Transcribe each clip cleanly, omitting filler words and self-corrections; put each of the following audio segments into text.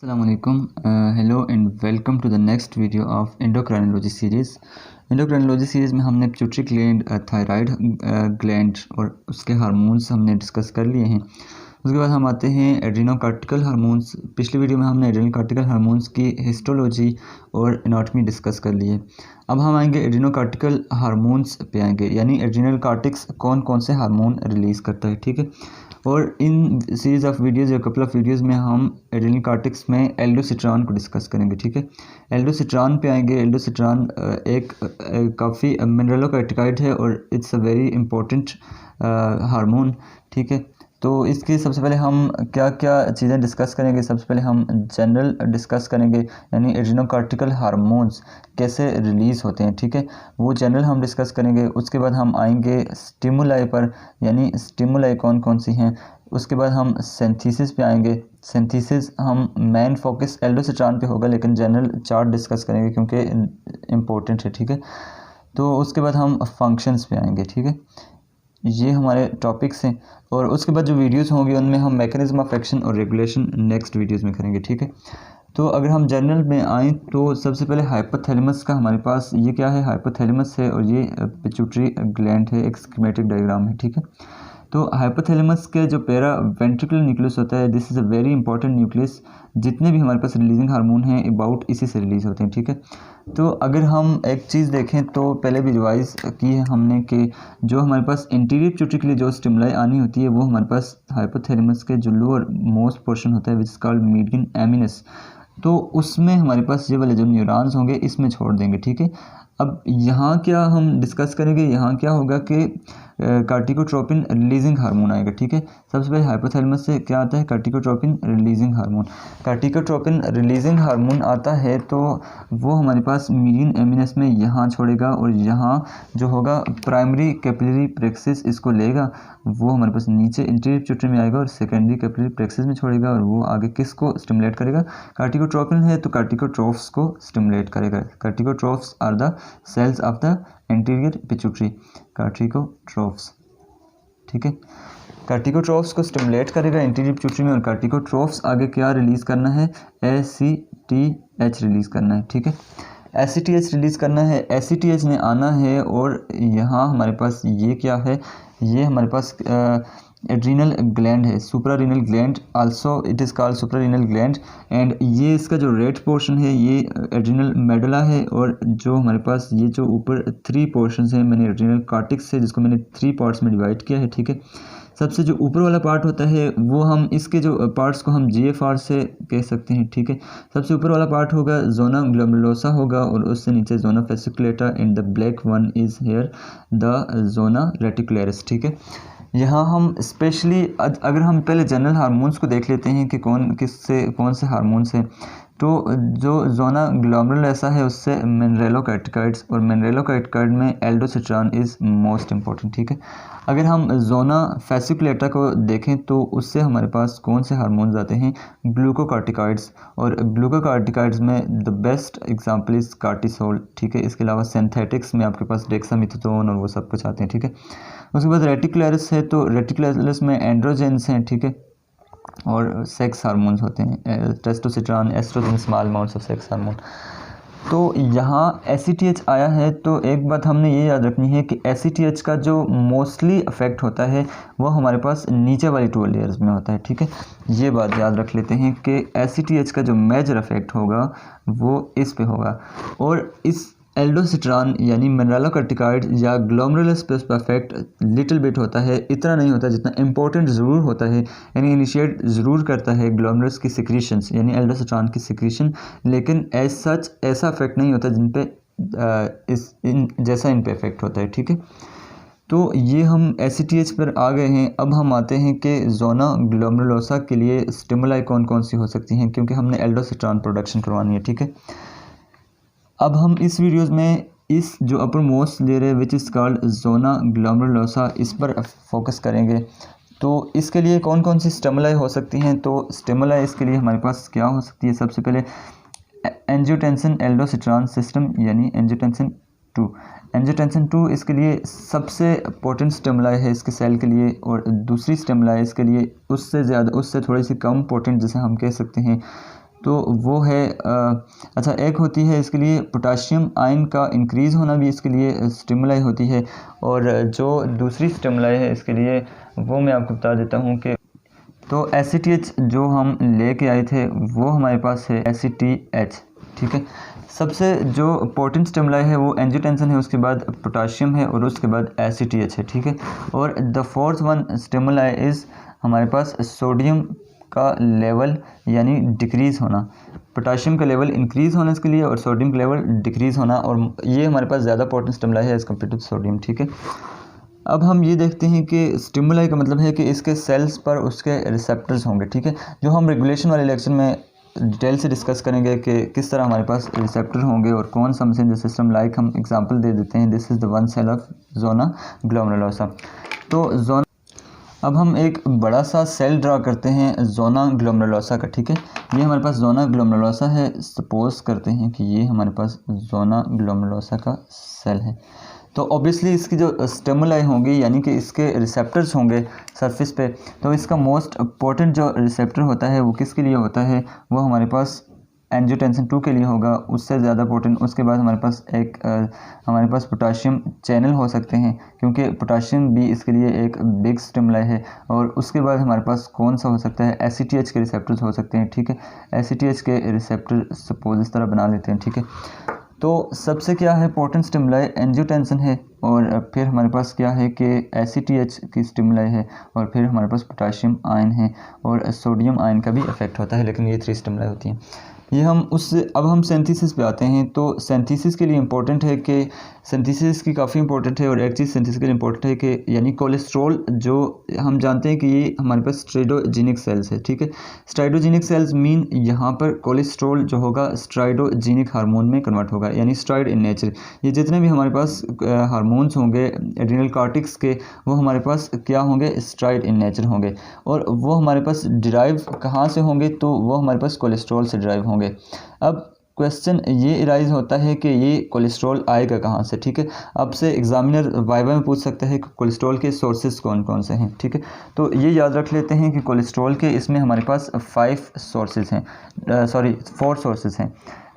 Assalamualaikum. Hello and welcome to the next video of endocrinology series. endocrinology series में हमने pituitary gland, thyroid gland और उसके hormones हमने discuss कर लिए हैं। उसके बाद हम आते हैं एड्रीनोकार्टिकल हार्मोन्स। पिछली वीडियो में हमने एड्रीनोकार्टिकल हार्मोन्स की हिस्टोलॉजी और एनाटॉमी डिस्कस कर लिए। अब हम आएंगे एड्रीनोकार्टिकल हार्मोन्स पे आएंगे, यानी एड्रीनल कार्टिक्स कौन कौन से हार्मोन रिलीज़ करता है, ठीक है। और इन सीरीज़ ऑफ वीडियोज़ या कपल ऑफ वीडियोज़ में हम एड्रेनल कार्टिक्स में एल्डोस्टेरॉन को डिस्कस करेंगे, ठीक है। एल्डोस्टेरॉन पे आएंगे। एल्डोस्टेरॉन एक काफ़ी मिनरलोकैटिकाइड है और it's a very important hormone, ठीक है। तो इसकी सबसे पहले हम क्या क्या चीज़ें डिस्कस करेंगे। सबसे पहले हम जनरल डिस्कस करेंगे, यानी एड्रीनोकार्टिकल हार्मोन्स कैसे रिलीज़ होते हैं, ठीक है, वो जनरल हम डिस्कस करेंगे। उसके बाद हम आएंगे स्टिमुलाई पर, यानी स्टिमुलाई कौन कौन सी हैं। उसके बाद हम सिंथेसिस पे आएंगे। सिंथेसिस हम मेन फोकस एल्डोस्टेरॉन पे होगा, लेकिन जनरल चार्ट डिस्कस करेंगे क्योंकि इम्पोर्टेंट है, ठीक है। तो उसके बाद हम फंक्शंस पे आएंगे, ठीक है। ये हमारे टॉपिक्स हैं और उसके बाद जो वीडियोस होंगी उनमें हम मैकेनिज्म ऑफ एक्शन और रेगुलेशन नेक्स्ट वीडियोस में करेंगे, ठीक है। तो अगर हम जनरल में आएँ तो सबसे पहले हाइपोथैलेमस का हमारे पास ये क्या है, हाइपोथैलेमस है और ये पिट्यूटरी ग्लैंड है, एक स्कीमेटिक डायग्राम है, ठीक है। तो हाइपोथैलेमस के जो पैरा वेंट्रिकुलर न्यूक्लियस होता है, this is a very important nucleus. जितने भी हमारे पास रिलीजिंग हार्मोन हैं अबाउट इसी से रिलीज़ होते हैं, ठीक है। तो अगर हम एक चीज़ देखें तो पहले भी रिवाइज की है हमने कि जो हमारे पास इंटीरियर पिट्यूटरी के लिए जो स्टिमुलाई आनी होती है वो हमारे पास हाइपोथैलेमस के जो लोअर मोस्ट पोर्शन होता है विच इज़ कॉल्ड मीडियन एमिनस, तो उसमें हमारे पास ये वाले जो न्यूरॉन्स होंगे इसमें छोड़ देंगे, ठीक है। अब यहाँ क्या हम डिस्कस करेंगे, यहाँ क्या होगा कि कार्टिकोट्रोपिन रिलीजिंग हार्मोन आएगा, ठीक है। सबसे पहले हाइपोथैलेमस से क्या आता है, कार्टिकोट्रोपिन रिलीजिंग हार्मोन। कार्टिकोट्रोपिन रिलीजिंग हार्मोन आता है तो वो हमारे पास मीडियन एमिनस में यहाँ छोड़ेगा और यहाँ जो होगा प्राइमरी कैपिलरी प्लेक्सिस इसको लेगा, वो हमारे पास नीचे इंटीरियर पिट्यूटरी में आएगा और सेकेंडरी कैपिलरी प्लेक्सिस में छोड़ेगा और वो आगे किसको स्टिमुलेट करेगा, कार्टिकोट्रोपिन है तो कार्टिकोट्रोफ्स को स्टिमुलेट करेगा। Corticotrophs are the cells of the anterior pituitary, corticotrophs, ठीक है। कार्टिकोट्रोफ्स को स्टिमुलेट करेगा इंटीरियर पिट्यूटरी में और कार्टिकोट्रोफ्स आगे क्या रिलीज़ करना है, ACTH रिलीज़ करना है, ठीक है। ACTH रिलीज़ करना है, ACTH ने आना है और यहाँ हमारे पास ये क्या है, ये हमारे पास एड्रीनल ग्लैंड है, suprarenal gland, also it is called suprarenal gland. And ये इसका जो रेड पोर्शन है ये एड्रीनल मेडुला है और जो हमारे पास ये जो ऊपर 3 पोर्शंस हैं, मैंने एड्रीनल कार्टिक्स है जिसको मैंने 3 पार्ट्स में डिवाइड किया है, ठीक है। सबसे जो ऊपर वाला पार्ट होता है वो हम इसके जो पार्ट्स को हम GFR से कह सकते हैं, ठीक है। सबसे ऊपर वाला पार्ट होगा जोना ग्लोमेरुलोसा होगा और उससे नीचे zona fasciculata and the black one is here the zona reticularis, ठीक है। यहाँ हम स्पेशली अगर हम पहले जनरल हार्मोन्स को देख लेते हैं कि कौन से हार्मोन्स हैं, तो जो जोना ग्लोमेरुलोसा है उससे मिनरलोकैटिकाइड्स और मिनरलोकैटिकाइड में एल्डोस्टेरॉन इज़ मोस्ट इम्पॉर्टेंट, ठीक है। अगर हम जोना फेसिकुलेटा को देखें तो उससे हमारे पास कौन से हार्मोन्स आते हैं, ग्लूकोकार्टिकाइड्स, और ग्लूकोकार्टिकाइड्स में the best example is cortisol, ठीक है। इसके अलावा सिंथेटिक्स में आपके पास डेक्सामेथासोन और वो सब कुछ आते हैं, ठीक है। उसके बाद रेटिकुलरिस है तो रेटिकुलरिस में एंड्रोजेंस हैं, ठीक है, और सेक्स हार्मोन्स होते हैं, testosterone, oestrogen, small amounts of sex hormone. तो यहाँ ACTH आया है तो एक बात हमने ये याद रखनी है कि ACTH का जो मोस्टली इफेक्ट होता है वो हमारे पास नीचे वाली 2 लेयर्स में होता है, ठीक है। ये बात याद रख लेते हैं कि ACTH का जो मेजर इफेक्ट होगा वो इस पे होगा और इस एल्डोस्टेरॉन यानी मिनरलोकैटिकाइड या ग्लोमेरुलस पे इफेक्ट लिटिल बिट होता है, इतना नहीं होता जितना इंपॉर्टेंट ज़रूर होता है, यानी इनिशिएट ज़रूर करता है ग्लोमेरुलस की सिक्रीशंस यानी एल्डोस्टेरॉन की सिक्रीशन, लेकिन एज सच ऐसा इफेक्ट नहीं होता जिन पे जैसा इन पे इफेक्ट होता है, ठीक है। तो ये हम ACTH पर आ गए हैं। अब हम आते हैं कि जोना ग्लोमेरुलोसा के लिए स्टिमुलाई कौन कौन सी हो सकती हैं, क्योंकि हमने एल्डोस्टेरॉन प्रोडक्शन करवानी है, ठीक है। अब हम इस वीडियोज़ में इस जो अपर मोस्ट लेयर है which is called zona glomerulosa, इस पर फोकस करेंगे। तो इसके लिए कौन कौन सी स्टिमुलाई हो सकती हैं, तो स्टिमुलाई इसके लिए हमारे पास क्या हो सकती है, सबसे पहले एंजियोटेंसिन एल्डोस्टेरॉन सिस्टम यानी एंजियोटेंसिन 2। एंजियोटेंसिन 2 इसके लिए सबसे पोटेंट स्टिमुलाई है इसके सेल के लिए, और दूसरी स्टिमुलाई इसके लिए उससे थोड़ी सी कम पोटेंट, जिसे हम कह सकते हैं तो वो है अच्छा, एक होती है इसके लिए पोटाशियम आयन का इंक्रीज़ होना भी इसके लिए स्टिमुलाई होती है। और जो दूसरी स्टिमुलाई है इसके लिए वो मैं आपको बता देता हूँ कि तो ACTH जो हम लेके आए थे वो हमारे पास है ACTH, ठीक है। सबसे जो पोटेंट स्टिमुलाई है वो एंजियोटेंसिन है, उसके बाद पोटाशियम है और उसके बाद ACTH है, ठीक है। और the fourth one stimuli is हमारे पास सोडियम का लेवल यानी डिक्रीज़ होना, पोटाशियम का लेवल इंक्रीज़ होना इसके लिए और सोडियम का लेवल डिक्रीज़ होना, और ये हमारे पास ज़्यादा पोटेंट स्टिमुलाई है एज़ कम्पेयर टू सोडियम, ठीक है। अब हम ये देखते हैं कि स्टिमुलाई का मतलब है कि इसके सेल्स पर उसके रिसेप्टर्स होंगे, ठीक है। जो हम रेगुलेशन वाले लेक्चर में डिटेल से डिस्कस करेंगे कि किस तरह हमारे पास रिसेप्टर होंगे और कौन सा मैसेंजर सिस्टम, लाइक हम एग्जांपल दे देते हैं, this is the one cell of zona glomerulosa. तो जोना, अब हम एक बड़ा सा सेल ड्रा करते हैं जोना ग्लोमेरुलोसा का, ठीक है। ये हमारे पास जोना ग्लोमेरुलोसा है, सपोज करते हैं कि ये हमारे पास जोना ग्लोमेरुलोसा का सेल है। तो ऑब्वियसली इसकी जो स्टिमुलाई होंगी यानी कि इसके रिसेप्टर्स होंगे सरफेस पे, तो इसका मोस्ट इम्पोर्टेंट जो रिसेप्टर होता है वो किसके लिए होता है, वो हमारे पास एंजियोटेंसिन 2 के लिए होगा, उससे ज़्यादा पोटेंट। उसके बाद हमारे पास पोटाशियम चैनल हो सकते हैं क्योंकि पोटाशियम भी इसके लिए एक बिग स्टिमुलाई है। और उसके बाद हमारे पास कौन सा हो सकता है, ACTH के रिसेप्टर्स हो सकते हैं, ठीक है। ACTH के रिसेप्टर सपोज इस तरह बना लेते हैं, ठीक है। तो सबसे क्या है, पोटेंट स्टिमुलाई एंजियोटेंसिन है, और फिर हमारे पास क्या है कि ACTH की स्टिमुलाई है, और फिर हमारे पास पोटाशियम आयन है और सोडियम आयन का भी इफेक्ट होता है, लेकिन ये 3 स्टिमुलाई होती हैं। ये अब हम सिंथेसिस पे आते हैं। तो सिंथेसिस के लिए इम्पोर्टेंट है कि सिंथेसिस की काफ़ी इंपॉर्टेंट है, और एक चीज़ सिंथेसिस के लिए इम्पोर्टेंट है कि यानी कोलेस्ट्रॉल, जो हम जानते हैं कि ये हमारे पास स्ट्राइडोजेनिक सेल्स है, ठीक है। स्ट्राइडोजेनिक सेल्स मीन यहाँ पर कोलेस्ट्रॉल जो होगा स्ट्राइडोजेनिक हार्मोन में कन्वर्ट होगा, यानी स्ट्राइड इन नेचर। ये जितने भी हमारे पास हार्मोन्स होंगे एड्रिनल कॉर्टेक्स के, वो हमारे पास क्या होंगे, स्ट्राइड इन नेचर होंगे। और वो हमारे पास डिराइव कहाँ से होंगे, तो वो हमारे पास कोलेस्ट्रॉल से डिराइव होंगे। अब क्वेश्चन ये इराइज होता है कि ये कोलेस्ट्रॉल आएगा कहाँ से, ठीक है। आपसे एग्जामिनर वाइवा में पूछ सकता है कि कोलेस्ट्रॉल के सोर्सेज कौन कौन से हैं, ठीक है। तो ये याद रख लेते हैं कि कोलेस्ट्रॉल के इसमें हमारे पास 4 सोर्सेज हैं।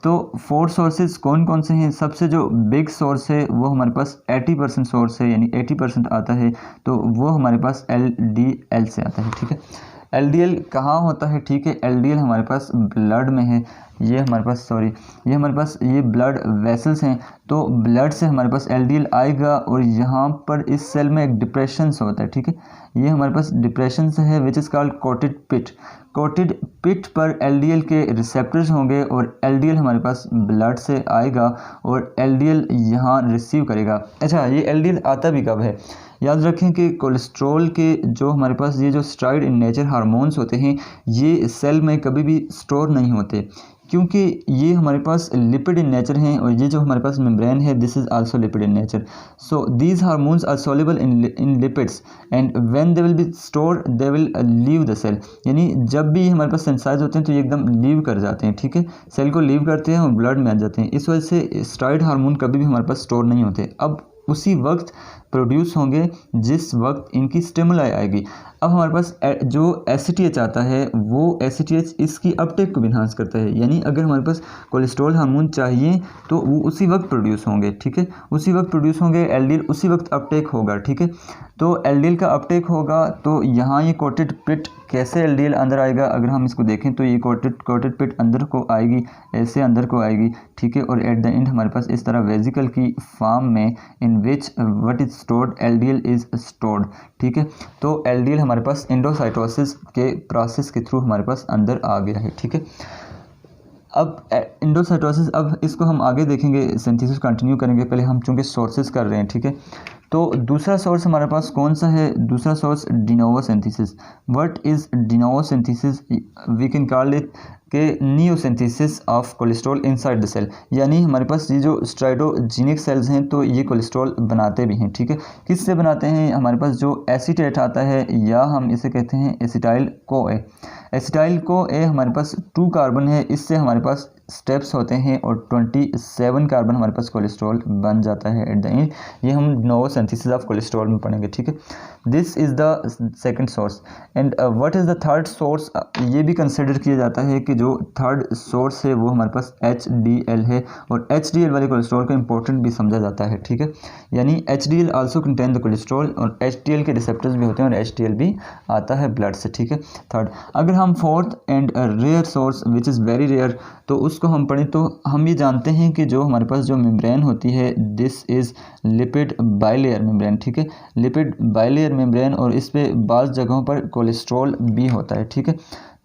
तो 4 सोर्सेज कौन कौन से हैं। सबसे जो बिग सोर्स है वो हमारे पास 80% सोर्स है, यानी 80% आता है, तो वो हमारे पास LDL से आता है, ठीक है। LDL कहाँ होता है, ठीक है। LDL हमारे पास ब्लड में है, ये हमारे पास ये ब्लड वेसल्स हैं। तो ब्लड से हमारे पास LDL आएगा, और यहाँ पर इस सेल में एक डिप्रेशन होता है, ठीक है। ये हमारे पास डिप्रेशन है which is called coated pit. Coated pit पर LDL के रिसेप्टर्स होंगे, और LDL हमारे पास ब्लड से आएगा और LDL यहाँ रिसीव करेगा। अच्छा, ये LDL आता भी कब है, याद रखें कि कोलेस्ट्रॉल के जो हमारे पास ये जो स्ट्राइड इन नेचर हार्मोन्स होते हैं, ये सेल में कभी भी स्टोर नहीं होते, क्योंकि ये हमारे पास लिपिड इन नेचर हैं, और ये जो हमारे पास मेम्ब्रेन है this is also lipid in nature. So these hormones are soluble in lipids and when they will be store they will leave the cell. यानी जब भी हमारे पास सेंसाइज होते हैं तो ये एकदम लीव कर जाते हैं, ठीक है। सेल को लीव करते हैं और ब्लड में आ जाते हैं। इस वजह से स्टेरॉइड हार्मोन कभी भी हमारे पास स्टोर नहीं होते, अब उसी वक्त प्रोड्यूस होंगे जिस वक्त इनकी स्टिमुलाई आएगी। अब हमारे पास जो ACTH आता है, वो ACTH इसकी अपटेक को भी इन्हांस करता है, यानी अगर हमारे पास कोलेस्ट्रॉल हार्मोन चाहिए तो वो उसी वक्त प्रोड्यूस होंगे, ठीक है। उसी वक्त प्रोड्यूस होंगे, LDL उसी वक्त अपटेक होगा, ठीक है। तो LDL का अपटेक होगा, तो यहाँ ये कोटेड पिट कैसे LDL अंदर आएगा, अगर हम इसको देखें तो ये कोटेड पिट अंदर को आएगी, ऐसे अंदर को आएगी, ठीक है। और एट द एंड हमारे पास इस तरह वेजिकल की फॉर्म में in which what is stored LDL is stored, ठीक है। तो LDL हमारे पास एंडोसाइटोसिस के प्रोसेस के थ्रू हमारे पास अंदर आ गया है, ठीक है। अब एंडोसाइटोसिस, अब इसको हम आगे देखेंगे, सिंथेसिस कंटिन्यू करेंगे, पहले हम चूँकि सोर्सेज कर रहे हैं, ठीक है। तो दूसरा सोर्स हमारे पास कौन सा है, दूसरा source de novo synthesis. What is de novo synthesis, we can call it के new synthesis of cholesterol inside the cell. यानी हमारे पास ये जो स्ट्राइडोजेनिक सेल्स हैं तो ये कोलेस्ट्रॉल बनाते भी हैं, ठीक है। किससे बनाते हैं, हमारे पास जो एसीटेट आता है, या हम इसे कहते हैं एसिटाइल को ए। एसिटाइल को ए हमारे पास 2 कार्बन है, इससे हमारे पास स्टेप्स होते हैं और 27 कार्बन हमारे पास कोलेस्ट्रॉल बन जाता है एट द एंड। ये हम नोवो सिंथेसिस ऑफ कोलेस्ट्रॉल में पढ़ेंगे, ठीक है। This is the second source and what is the third source. ये भी कंसिडर किया जाता है कि जो थर्ड सोर्स है वो हमारे पास HDL है, और HDL वाले कोलेस्ट्रॉल को इंपॉर्टेंट भी समझा जाता है, ठीक है। यानी HDL also contain the cholesterol, और HDL के रिसेप्टर्स भी होते हैं और HDL भी आता है ब्लड से, ठीक है। थर्ड, अगर हम fourth and rare source which is very rare तो उसको हम पढ़ें तो हम ये जानते हैं कि जो हमारे पास जो मेम्ब्रेन होती है this is lipid bilayer membrane, ठीक है। लिपिड बाइलेयर मेम्ब्रेन, और इस पे बाज़ जगहों पर कोलेस्ट्रॉल भी होता है, ठीक है।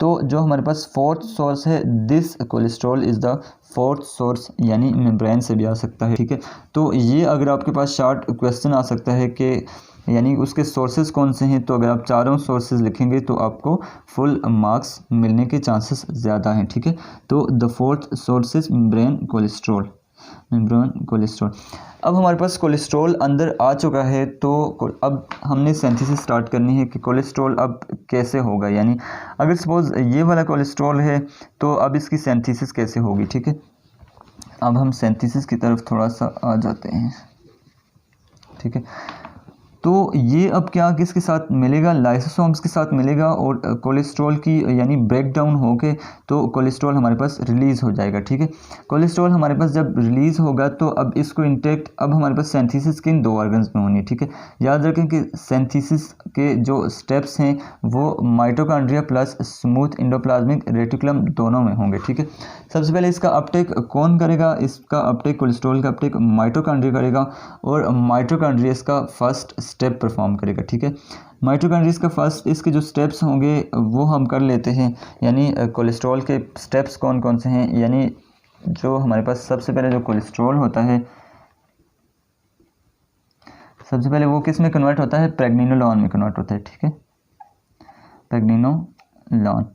तो जो हमारे पास फोर्थ सोर्स है this cholesterol is the fourth source, यानी मेम्ब्रेन से भी आ सकता है, ठीक है। तो ये अगर आपके पास शॉर्ट क्वेश्चन आ सकता है कि यानी उसके सोर्सेज कौन से हैं, तो अगर आप चारों सोर्सेज लिखेंगे तो आपको फुल मार्क्स मिलने के चांसेस ज़्यादा हैं, ठीक है। तो the fourth sources membrane cholesterol, membrane cholesterol. अब हमारे पास कोलेस्ट्रॉल अंदर आ चुका है, तो अब हमने सिंथेसिस स्टार्ट करनी है कि कोलेस्ट्रॉल अब कैसे होगा। यानी अगर सपोज़ ये वाला कोलेस्ट्रॉल है तो अब इसकी सिंथेसिस कैसे होगी, ठीक है। अब हम सिंथेसिस की तरफ थोड़ा सा आ जाते हैं, ठीक है। तो ये अब क्या किसके साथ मिलेगा, लाइसोसोम्स के साथ मिलेगा, और कोलेस्ट्रॉल की यानी ब्रेक डाउन होके तो कोलेस्ट्रॉल हमारे पास रिलीज़ हो जाएगा, ठीक है। कोलेस्ट्रॉल हमारे पास जब रिलीज़ होगा तो अब इसको इंटेक्ट अब हमारे पास सिंथेसिस किन दो ऑर्गन्स में होनी है, ठीक है। याद रखें कि सिंथेसिस के जो स्टेप्स हैं वो mitochondria plus smooth endoplasmic reticulum दोनों में होंगे, ठीक है। सबसे पहले इसका अपटेक कौन करेगा, इसका अपटेक कोलेस्ट्रॉल का अपटेक माइटोकॉन्ड्रिया करेगा, और माइटोकॉन्ड्रिया इसका फर्स्ट स्टेप परफॉर्म करेगा, ठीक है। माइटोकॉन्ड्रिया का फर्स्ट इसके जो स्टेप्स होंगे वो हम कर लेते हैं। यानी कोलेस्ट्रॉल के स्टेप्स कौन कौन से हैं, यानी जो हमारे पास सबसे पहले जो कोलेस्ट्रॉल होता है सबसे पहले वो किस में कन्वर्ट होता है, प्रेग्निनोलॉन में कन्वर्ट होता है, ठीक है। प्रेग्निनोलॉन,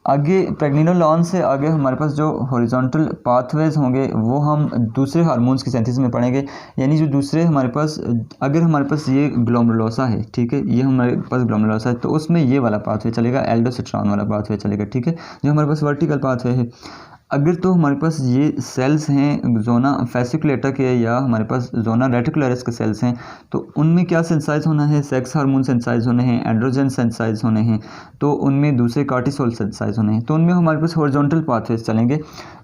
आगे प्रेग्निनोलॉन से आगे हमारे पास जो हॉरिजॉन्टल पाथवेज होंगे वो हम दूसरे हार्मोन्स की सिंथेसिस में पढ़ेंगे। यानी जो दूसरे हमारे पास अगर हमारे पास ये ग्लोमेरुलोसा है, ठीक है, ये हमारे पास ग्लोमेरुलोसा है तो उसमें ये वाला पाथवे चलेगा, एल्डोस्टेरॉन वाला पाथवे चलेगा, ठीक है, जो हमारे पास वर्टिकल पाथवे है। अगर तो हमारे पास ये सेल्स हैं जोना फेसिकुलेटा के या हमारे पास जोना रेटिकुलरिस के सेल्स हैं, तो उनमें क्या सेंसाइज होना है, सेक्स हार्मोन सेंसाइज होने हैं, एंड्रोजन सेंसाइज होने हैं, तो उनमें दूसरे कार्टिसोल सेंसाइज होने हैं। तो उनमें हमारे पास हॉरिजॉन्टल पाथवेज चलेंगे,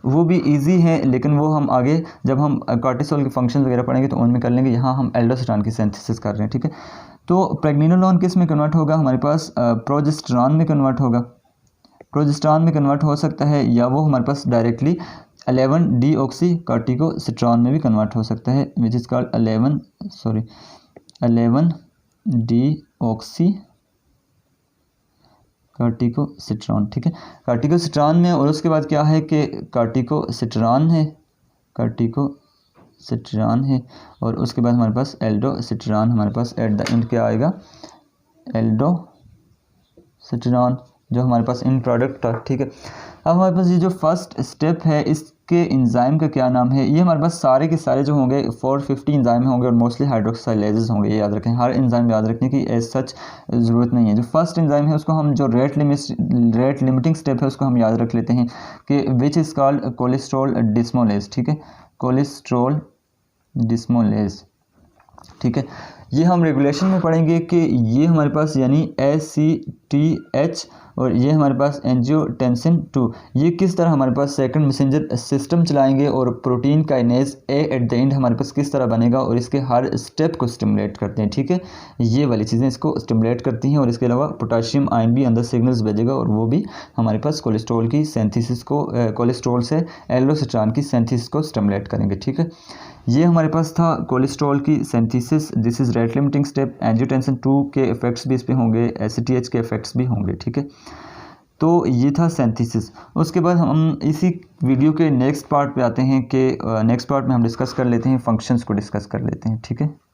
वो भी ईजी हैं, लेकिन वो हम आगे जब हम कार्टिसोल के फंक्शन वगैरह पढ़ेंगे तो उनमें कर लेंगे। यहाँ हम एल्डोस्टेरॉन की सिंथेसिस कर रहे हैं, ठीक है। तो प्रेग्निनोलॉन किस में कन्वर्ट होगा, हमारे पास प्रोजेस्टेरॉन में कन्वर्ट होगा, प्रोजेस्टेरॉन में कन्वर्ट हो सकता है, या वो हमारे पास डायरेक्टली 11-डीऑक्सी कार्टिकोस्टेरॉन में भी कन्वर्ट हो सकता है, विच इज़ कॉल्ड 11-डीऑक्सी कार्टिकोस्टेरॉन, ठीक है, कार्टिकोस्टेरॉन में। और उसके बाद क्या है कि कार्टिकोस्टेरॉन है, और उसके बाद हमारे पास एल्डोस्टेरॉन, हमारे पास एट द एंड क्या आएगा, एल्डोस्टेरॉन, जो हमारे पास इन प्रोडक्ट था, ठीक है। अब हमारे पास ये जो फर्स्ट स्टेप है इसके एंजाइम का क्या नाम है, ये हमारे पास सारे के सारे जो होंगे 450 एंजाइम होंगे और मोस्टली हाइड्रोक्साइलेजेस होंगे, ये याद रखें। हर एंजाइम याद रखने की एज सच ज़रूरत नहीं है। जो फर्स्ट एंजाइम है उसको हम जो रेट लिमिटिंग स्टेप है उसको हम याद रख लेते हैं कि विच इज़ कॉल्ड कोलेस्ट्रॉल डिस्मोलेज, ठीक है, कोलेस्ट्रॉल डिस्मोलेज, ठीक है। ये हम रेगुलेशन में पढ़ेंगे कि ये हमारे पास यानी ACTH और ये हमारे पास एंजियोटेंसिन 2 ये किस तरह हमारे पास सेकंड मैसेंजर सिस्टम चलाएंगे, और protein kinase A at the end हमारे पास किस तरह बनेगा, और इसके हर स्टेप को स्टिमुलेट करते हैं, ठीक है। ये वाली चीज़ें इसको स्टिमुलेट करती हैं, और इसके अलावा पोटाशियम आयन भी अंदर सिग्नल्स भेजेगा, और वो भी हमारे पास कोलेस्ट्रॉल की सिंथेसिस को कोलेस्ट्रॉल से एल्डोस्टेरॉन की सिंथेसिस को स्टिमुलेट करेंगे, ठीक है। ये हमारे पास था कोलेस्ट्रॉल की synthesis, this is rate limiting step. Angiotensin 2 के इफेक्ट्स भी इस पे होंगे, ACTH के इफेक्ट्स भी होंगे, ठीक है। तो ये था सिंथेसिस। उसके बाद हम इसी वीडियो के नेक्स्ट पार्ट पे आते हैं कि नेक्स्ट पार्ट में हम डिस्कस कर लेते हैं फंक्शंस को डिस्कस कर लेते हैं, ठीक है।